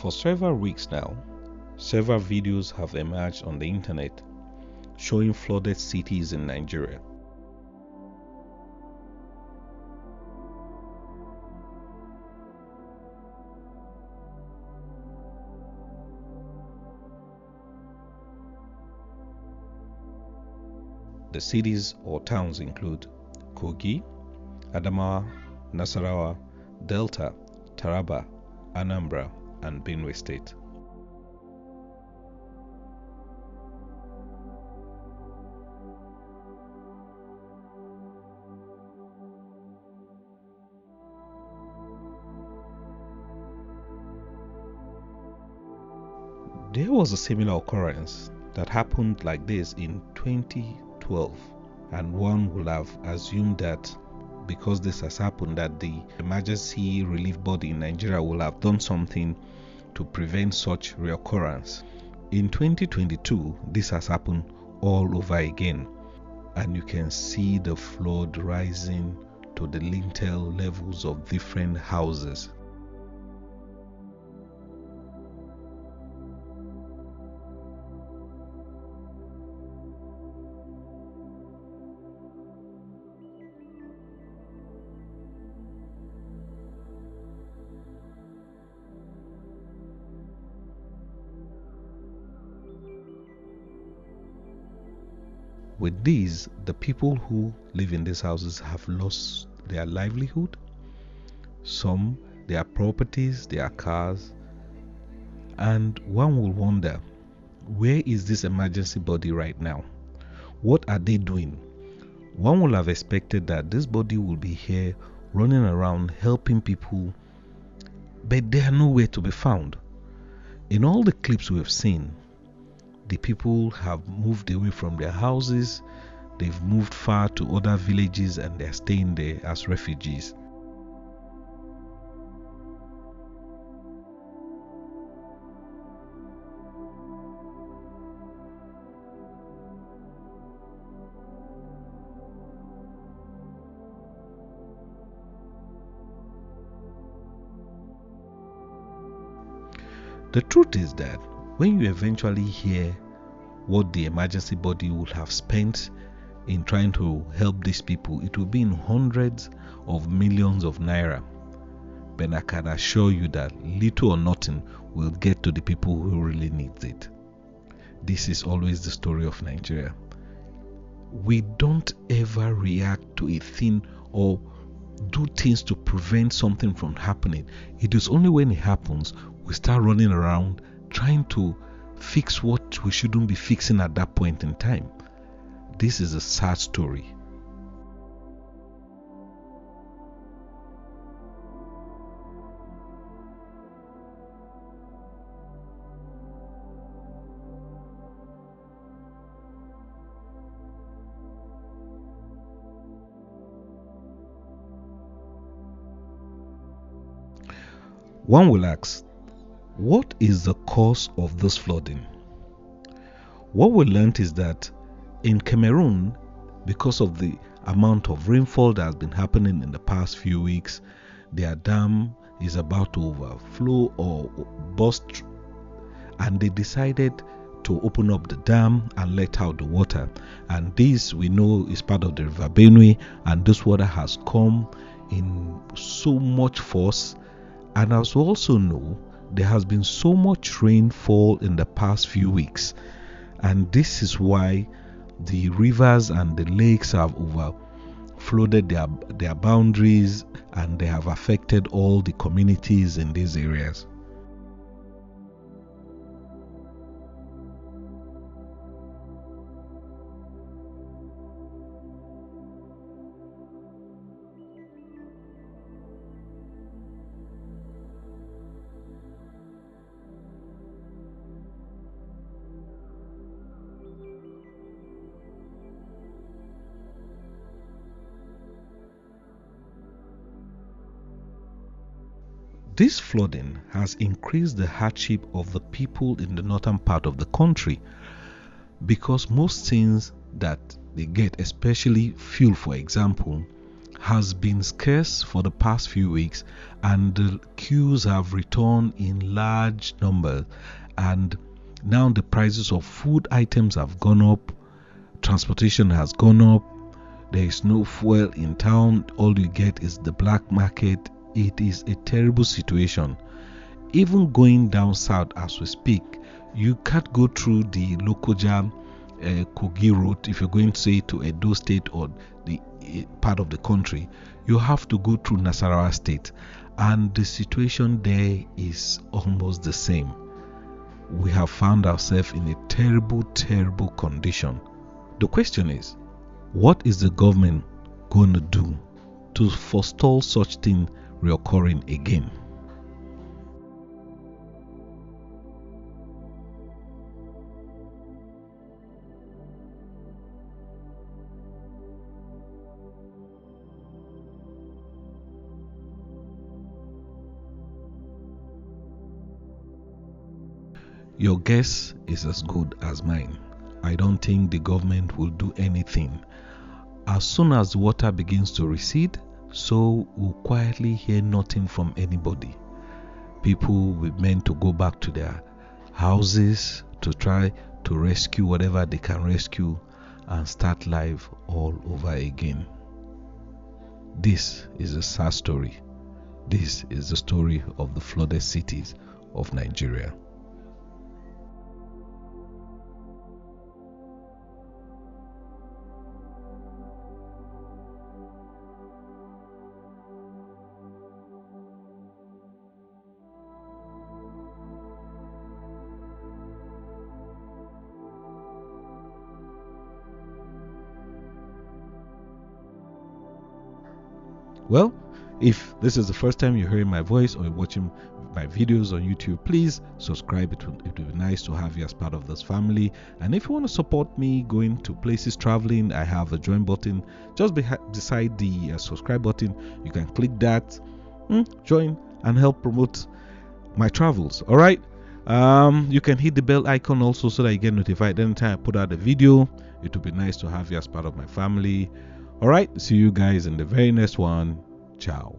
For several weeks now, several videos have emerged on the internet showing flooded cities in Nigeria. The cities or towns include Kogi, Adamawa, Nasarawa, Delta, Taraba, Anambra, and Benue State. There was a similar occurrence that happened like this in 2012, and one would have assumed that because this has happened that the emergency relief body in Nigeria will have done something to prevent such reoccurrence. In 2022, this has happened all over again, and you can see the flood rising to the lintel levels of different houses. With these, the people who live in these houses have lost their livelihood, some their properties, their cars, and one will wonder, where is this emergency body right now? What are they doing? One will have expected that this body will be here running around helping people, but they are nowhere to be found. In all the clips we have seen, the people have moved away from their houses, they've moved far to other villages, and they're staying there as refugees. The truth is that when you eventually hear what the emergency body would have spent in trying to help these people, it will be in hundreds of millions of naira. But I can assure you that little or nothing will get to the people who really need it. This is always the story of Nigeria. We don't ever react to a thing or do things to prevent something from happening. It is only when it happens we start running around trying to fix what we shouldn't be fixing at that point in time. This is a sad story. One will ask, what is the cause of this flooding? What we learned is that in Cameroon, because of the amount of rainfall that has been happening in the past few weeks, their dam is about to overflow or burst, and they decided to open up the dam and let out the water. And this, we know, is part of the river Benue, and this water has come in so much force. And as we also know, there has been so much rainfall in the past few weeks, and this is why the rivers and the lakes have overflowed their boundaries, and they have affected all the communities in these areas. This flooding has increased the hardship of the people in the northern part of the country, because most things that they get, especially fuel for example, has been scarce for the past few weeks, and the queues have returned in large numbers, and now the prices of food items have gone up, transportation has gone up, there is no fuel in town, all you get is the black market. It is a terrible situation. Even going down south as we speak, you can't go through the Lokoja Kogi road if you're going to say to Edo State or the part of the country. You have to go through Nasarawa State, and the situation there is almost the same. We have found ourselves in a terrible condition. The question is, what is the government going to do to forestall such thing reoccurring again? Your guess is as good as mine. I don't think the government will do anything. As soon as the water begins to recede, so we'll quietly hear nothing from anybody. People will be meant to go back to their houses to try to rescue whatever they can rescue and start life all over again. This is a sad story. This is the story of the flooded cities of Nigeria. Well, if this is the first time you're hearing my voice or watching my videos on YouTube, please subscribe. It would be nice to have you as part of this family. And if you want to support me going to places traveling, I have a join button just beside the subscribe button. You can click that, join, and help promote my travels. All right. You can hit the bell icon also so that you get notified anytime I put out a video. It would be nice to have you as part of my family. All right, see you guys in the very next one. Ciao.